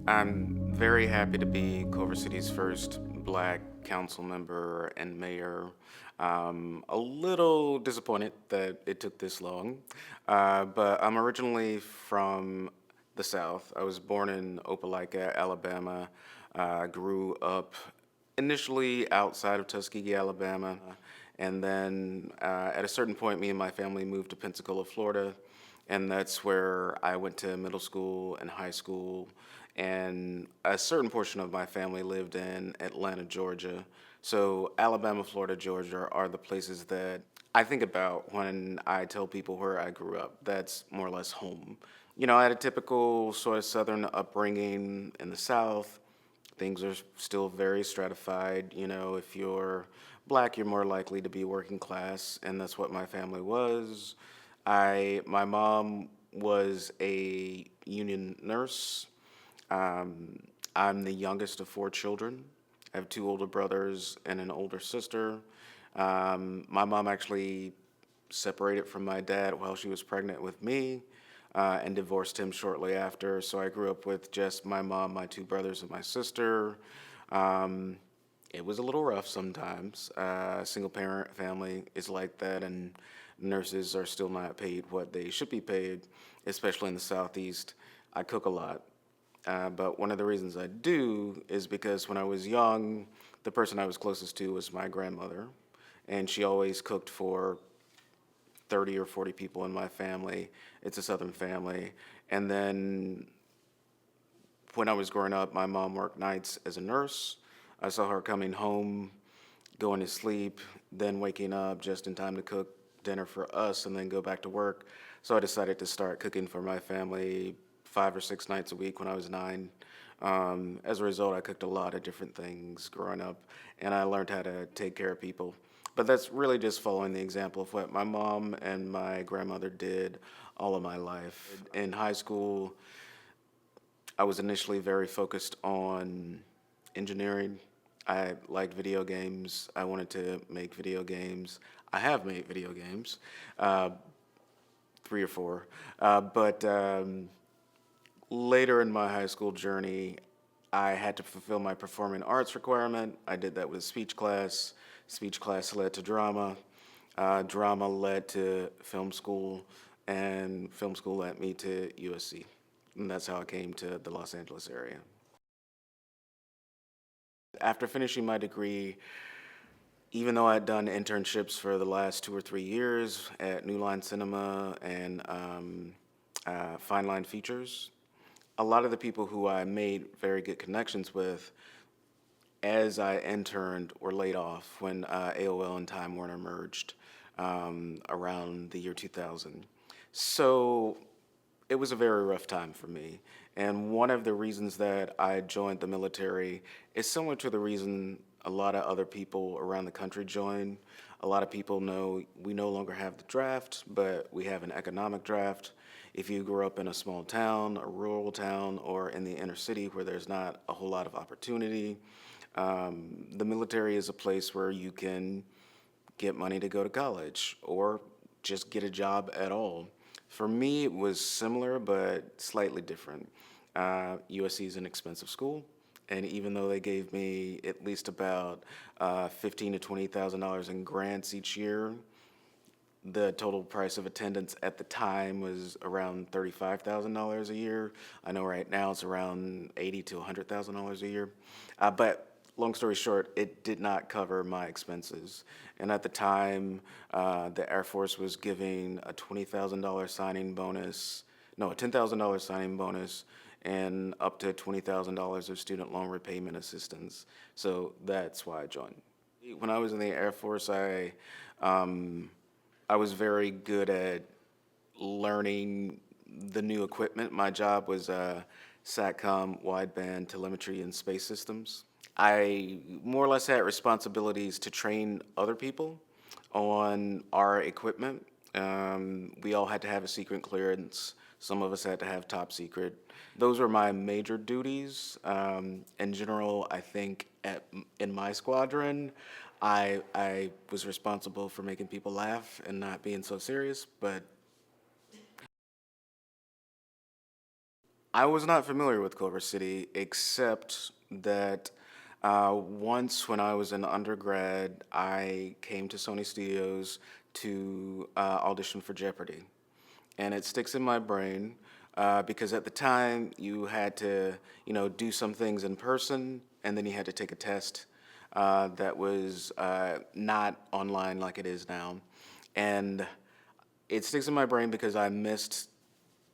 I'm very happy to be Culver City's first Black council member and mayor. A little disappointed that it took this long, but I'm originally from the South. I was born in Opelika, Alabama. Grew up initially outside of Tuskegee, Alabama, and then at a certain point, me and my family moved to Pensacola, Florida, and that's where I went to middle school and high school. And a certain portion of my family lived in Atlanta, Georgia. So Alabama, Florida, Georgia are the places that I think about when I tell people where I grew up. That's more or less home. I had a typical sort of Southern upbringing in the South. Things are still very stratified. If you're black, you're more likely to be working class, and that's what my family was. My mom was a union nurse. Um, I'm the youngest of four children. I have two older brothers and an older sister. My mom actually separated from my dad while she was pregnant with me and divorced him shortly after. So I grew up with just my mom, my two brothers, and my sister. Um, it was a little rough sometimes. Single parent family is like that, and nurses are still not paid what they should be paid, especially in the Southeast. I cook a lot. But one of the reasons I do is because when I was young, the person I was closest to was my grandmother, and she always cooked for 30 or 40 people in my family. It's a Southern family. And then when I was growing up, my mom worked nights as a nurse. I saw her coming home, going to sleep, then waking up just in time to cook dinner for us and then go back to work. So I decided to start cooking for my family 5 or 6 nights a week when I was 9. As a result, I cooked a lot of different things growing up, and I learned how to take care of people. But that's really just following the example of what my mom and my grandmother did all of my life. In high school, I was initially very focused on engineering. I liked video games. I wanted to make video games. I have made video games, uh, three or four. But later in my high school journey, I had to fulfill my performing arts requirement. I did that with speech class. Speech class led to drama. Drama led to film school, and film school led me to USC. And that's how I came to the Los Angeles area. After finishing my degree, even though I had done internships for the last 2 or 3 years at New Line Cinema and Fine Line Features, a lot of the people who I made very good connections with as I interned were laid off when AOL and Time Warner merged around the year 2000. So it was a very rough time for me. And one of the reasons that I joined the military is similar to the reason a lot of other people around the country join. A lot of people know we no longer have the draft, but we have an economic draft. If you grew up in a small town, a rural town, or in the inner city where there's not a whole lot of opportunity, the military is a place where you can get money to go to college or just get a job at all. For me, it was similar but slightly different. USC is an expensive school, and even though they gave me at least about $15,000 to $20,000 in grants each year, the total price of attendance at the time was around $35,000 a year. I know right now it's around $80,000 to $100,000 a year. But long story short, it did not cover my expenses. And at the time, the Air Force was giving a $20,000 signing bonus, no, a $10,000 signing bonus, and up to $20,000 of student loan repayment assistance. So that's why I joined. When I was in the Air Force, um, I was very good at learning the new equipment. My job was SATCOM, wideband telemetry, and space systems. I more or less had responsibilities to train other people on our equipment. We all had to have a secret clearance. Some of us had to have top secret. Those were my major duties. In general, I think in my squadron, I was responsible for making people laugh and not being so serious, but I was not familiar with Culver City, except that once when I was in undergrad, I came to Sony Studios to audition for Jeopardy! And it sticks in my brain because at the time you had to, do some things in person, and then you had to take a test that was not online like it is now. And it sticks in my brain because I missed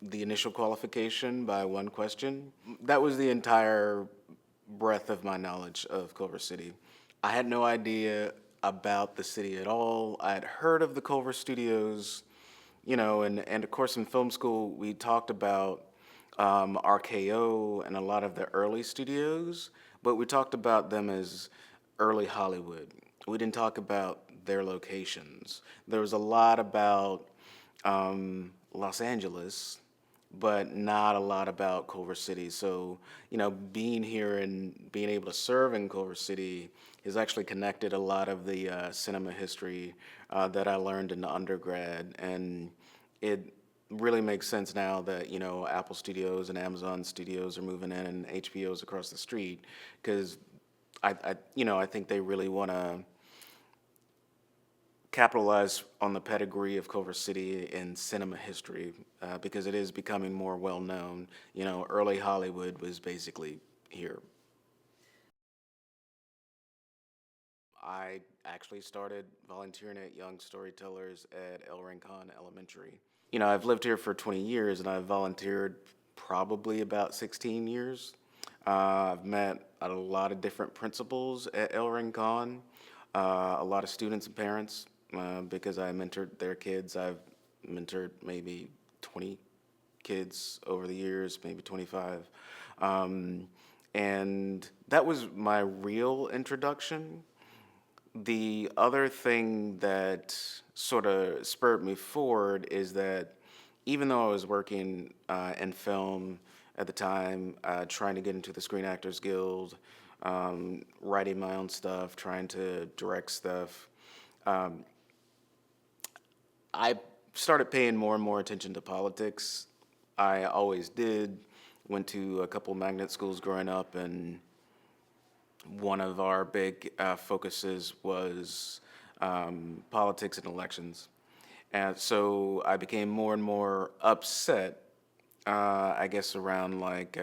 the initial qualification by one question. That was the entire breadth of my knowledge of Culver City. I had no idea about the city at all. I had heard of the Culver Studios, and of course in film school we talked about RKO and a lot of the early studios, but we talked about them as early Hollywood. We didn't talk about their locations. There was a lot about Los Angeles, but not a lot about Culver City. So, being here and being able to serve in Culver City has actually connected a lot of the cinema history that I learned in the undergrad. And it really makes sense now that, Apple Studios and Amazon Studios are moving in and HBO's across the street because I think they really want to capitalize on the pedigree of Culver City in cinema history because it is becoming more well known. Early Hollywood was basically here. I actually started volunteering at Young Storytellers at El Rincon Elementary. I've lived here for 20 years and I've volunteered probably about 16 years. I've met a lot of different principals at El Rincon, a lot of students and parents because I mentored their kids. I've mentored maybe 20 kids over the years, maybe 25. Um, and that was my real introduction. The other thing that sort of spurred me forward is that even though I was working in film at the time, trying to get into the Screen Actors Guild, writing my own stuff, trying to direct stuff, I started paying more and more attention to politics. I always did. Went to a couple magnet schools growing up, and one of our big focuses was politics and elections. And so I became more and more upset, I guess around like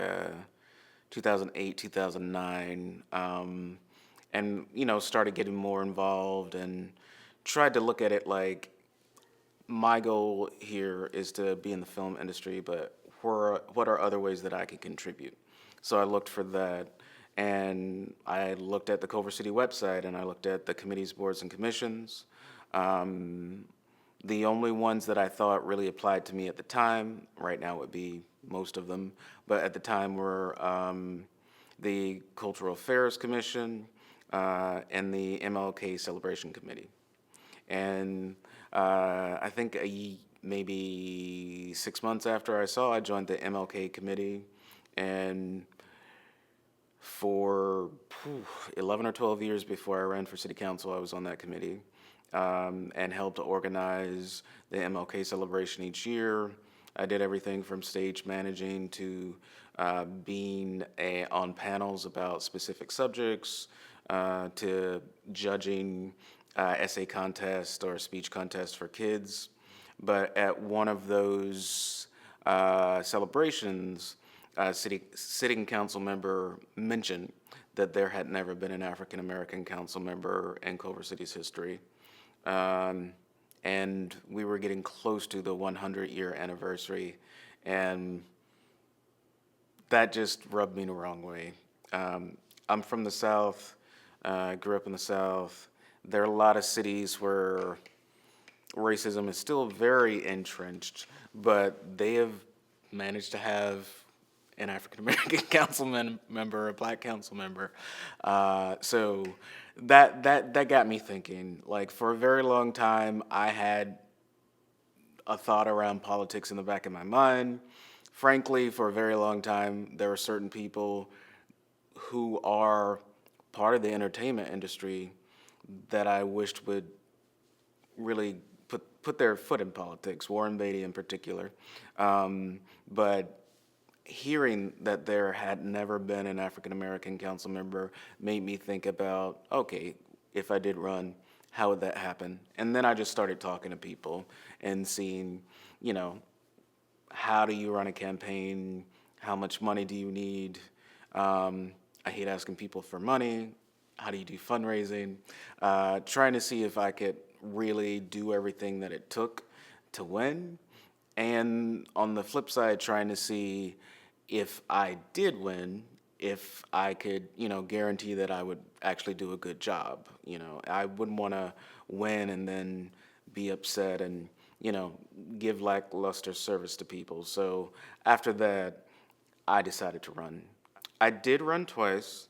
2008, 2009, and, started getting more involved and tried to look at it like my goal here is to be in the film industry, but what are other ways that I can contribute? So I looked for that, and I looked at the Culver City website, and I looked at the committees, boards, and commissions. Um, the only ones that I thought really applied to me at the time, right now would be most of them, but at the time were the Cultural Affairs Commission and the MLK Celebration Committee. And I think maybe 6 months after I saw, I joined the MLK committee, and for 11 or 12 years before I ran for city council, I was on that committee and helped organize the MLK celebration each year. I did everything from stage managing to being on panels about specific subjects to judging essay contest or speech contest for kids. But at one of those celebrations, a sitting council member mentioned that there had never been an African American council member in Culver City's history. Um, and we were getting close to the 100-year anniversary, and that just rubbed me the wrong way. I'm from the South, grew up in the South. There are a lot of cities where racism is still very entrenched, but they have managed to have an African American member, a black council member. So that got me thinking. Like for a very long time, I had a thought around politics in the back of my mind. Frankly, for a very long time, there were certain people who are part of the entertainment industry that I wished would really put their foot in politics, Warren Beatty in particular. But hearing that there had never been an African American council member made me think about, okay, if I did run, how would that happen? And then I just started talking to people and seeing, you know, how do you run a campaign? How much money do you need? I hate asking people for money. How do you do fundraising? Trying to see if I could really do everything that it took to win. And on the flip side, trying to see if I did win, if I could, guarantee that I would actually do a good job. I wouldn't want to win and then be upset and, you know, give lackluster service to people. So after that, I decided to run. I did run twice.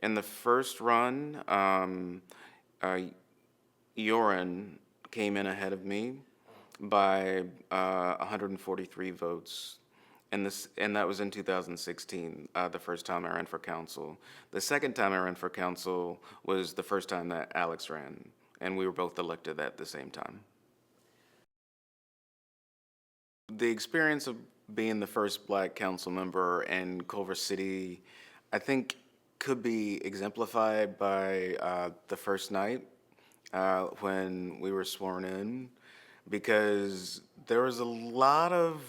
In the first run, uh, Yoren came in ahead of me by 143 votes. And that was in 2016, the first time I ran for council. The second time I ran for council was the first time that Alex ran, and we were both elected at the same time. The experience of being the first black council member in Culver City, I think, could be exemplified by the first night when we were sworn in, because there was a lot of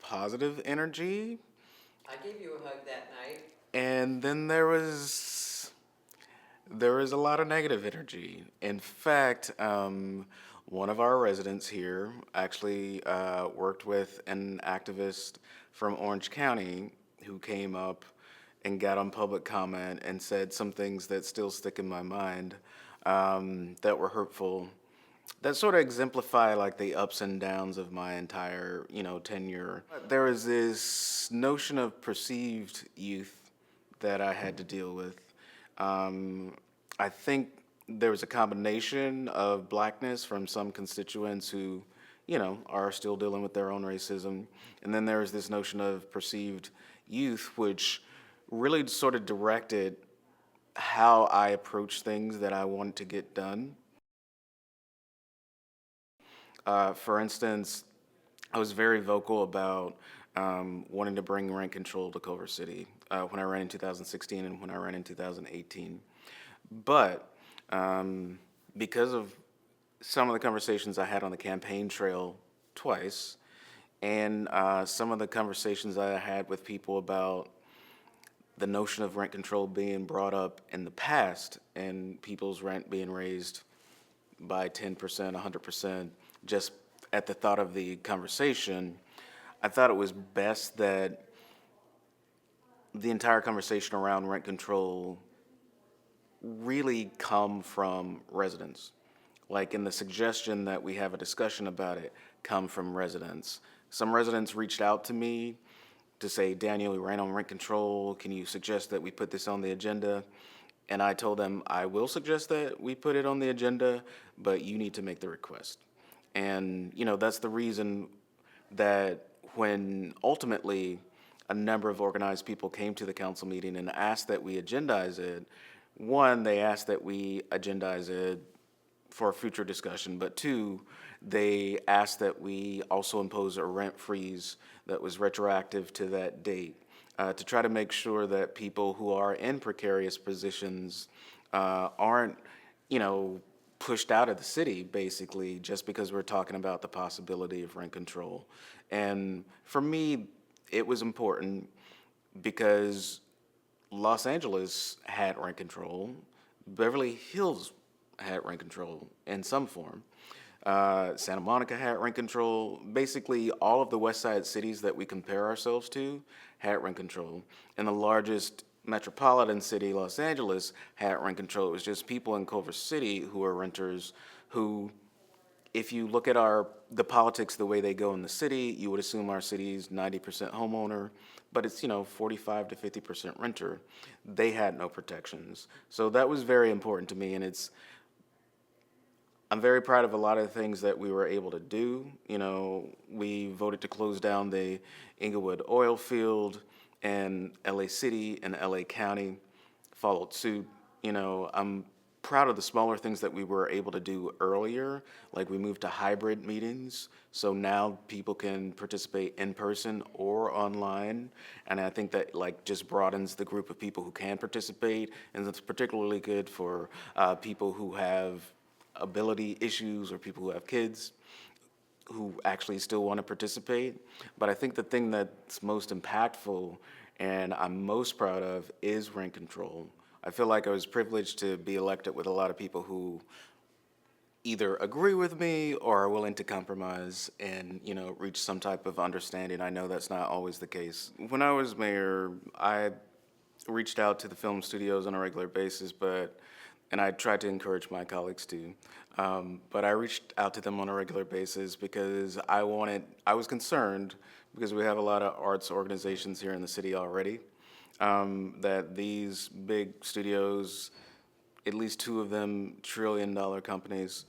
positive energy, I gave you a hug that night. and then there was a lot of negative energy. In fact, one of our residents here actually worked with an activist from Orange County who came up and got on public comment and said some things that still stick in my mind, that were hurtful, that sort of exemplify like the ups and downs of my entire, tenure. There was this notion of perceived youth that I had to deal with. Um, I think there was a combination of blackness from some constituents who, are still dealing with their own racism. And then there was this notion of perceived youth, which really sort of directed how I approach things that I wanted to get done. For instance, I was very vocal about wanting to bring rent control to Culver City when I ran in 2016 and when I ran in 2018. But because of some of the conversations I had on the campaign trail twice, and some of the conversations I had with people about the notion of rent control being brought up in the past and people's rent being raised by 10%, 100%, just at the thought of the conversation, I thought it was best that the entire conversation around rent control really come from residents. Like in the suggestion that we have a discussion about it, come from residents. Some residents reached out to me to say, Daniel, we ran on rent control. Can you suggest that we put this on the agenda? And I told them, I will suggest that we put it on the agenda, but you need to make the request. And, that's the reason that when ultimately a number of organized people came to the council meeting and asked that we agendize it, one, they asked that we agendize it for future discussion, but two, they asked that we also impose a rent freeze that was retroactive to that date, to try to make sure that people who are in precarious positions aren't, pushed out of the city, basically, just because we're talking about the possibility of rent control. And for me, it was important because Los Angeles had rent control, Beverly Hills had rent control in some form. Santa Monica had rent control. Basically, all of the West Side cities that we compare ourselves to had rent control. And the largest metropolitan city, Los Angeles, had rent control. It was just people in Culver City who are renters who, if you look at the politics the way they go in the city, you would assume our city's 90% homeowner, but it's 45 to 50% renter. They had no protections, so that was very important to me, and I'm very proud of a lot of the things that we were able to do. We voted to close down the Inglewood oil field, and LA City and LA County followed suit. I'm proud of the smaller things that we were able to do earlier. Like we moved to hybrid meetings, so now people can participate in person or online. And I think that like just broadens the group of people who can participate, and it's particularly good for people who have ability issues or people who have kids who actually still want to participate. But I think the thing that's most impactful and I'm most proud of is rent control. I feel like I was privileged to be elected with a lot of people who either agree with me or are willing to compromise and, reach some type of understanding. I know that's not always the case. When I was mayor, I reached out to the film studios on a regular basis, and I tried to encourage my colleagues to, but I reached out to them on a regular basis because I was concerned because we have a lot of arts organizations here in the city already, that these big studios, at least two of them trillion-dollar companies,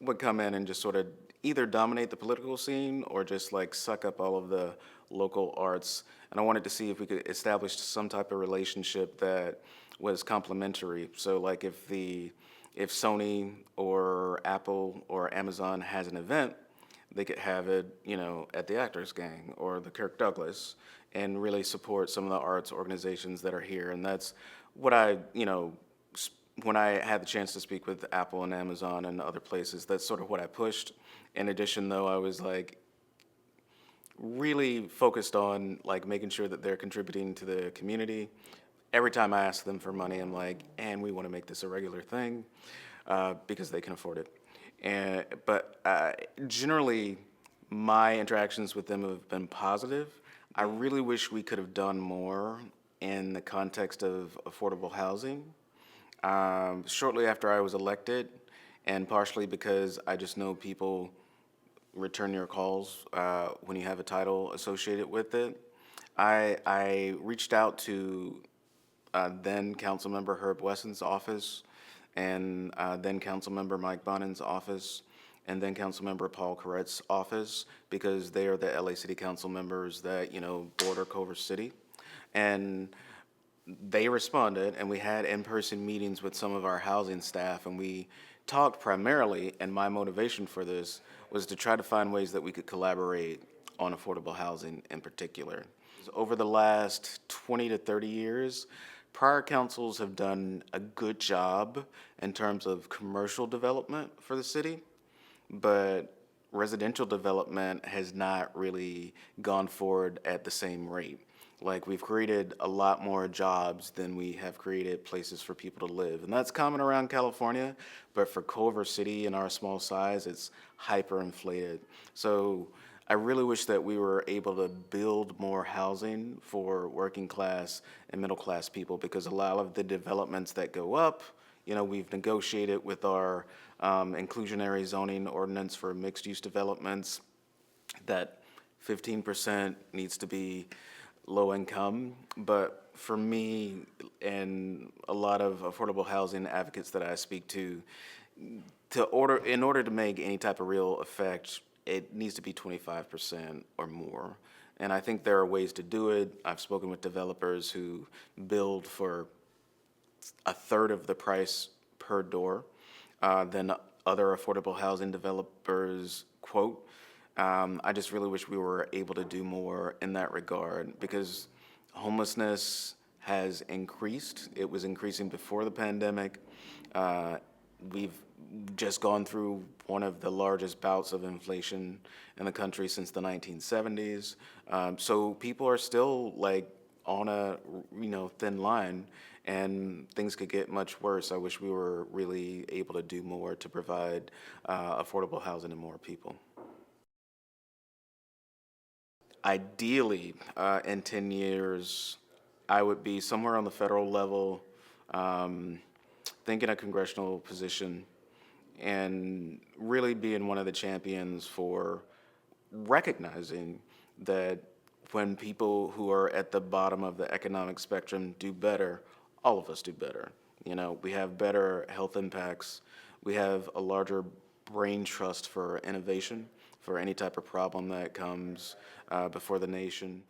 would come in and just sort of either dominate the political scene or just like suck up all of the local arts. And I wanted to see if we could establish some type of relationship that was complementary. So like if Sony or Apple or Amazon has an event, they could have it, at the Actors Gang or the Kirk Douglas, and really support some of the arts organizations that are here. And that's what when I had the chance to speak with Apple and Amazon and other places, that's sort of what I pushed. In addition, though, I was like really focused on like making sure that they're contributing to the community. Every time I ask them for money, I'm like, and we want to make this a regular thing because they can afford it. But generally, my interactions with them have been positive. I really wish we could have done more in the context of affordable housing. Shortly after I was elected, and partially because I just know people return your calls when you have a title associated with it, I reached out to then Councilmember Herb Wesson's office, and then Councilmember Mike Bonin's office, and then Councilmember Paul Corrett's office, because they are the LA City Council members that, border Culver City. And they responded, and we had in-person meetings with some of our housing staff, and we talked primarily, and my motivation for this was to try to find ways that we could collaborate on affordable housing in particular. Over the last 20 to 30 years, prior councils have done a good job in terms of commercial development for the city, but residential development has not really gone forward at the same rate. Like we've created a lot more jobs than we have created places for people to live. And that's common around California, but for Culver City and our small size, it's hyperinflated. So I really wish that we were able to build more housing for working class and middle class people, because a lot of the developments that go up, we've negotiated with our inclusionary zoning ordinance for mixed use developments that 15% needs to be low income. But for me and a lot of affordable housing advocates that I speak to, in order to make any type of real effect, it needs to be 25% or more. And I think there are ways to do it. I've spoken with developers who build for a third of the price per door than other affordable housing developers quote. I just really wish we were able to do more in that regard, because homelessness has increased. It was increasing before the pandemic. We've just gone through one of the largest bouts of inflation in the country since the 1970s. So people are still like on a thin line, and things could get much worse. I wish we were really able to do more to provide affordable housing to more people. Ideally, in 10 years, I would be somewhere on the federal level, um, thinking a congressional position, and really being one of the champions for recognizing that when people who are at the bottom of the economic spectrum do better, all of us do better. We have better health impacts. We have a larger brain trust for innovation, for any type of problem that comes before the nation.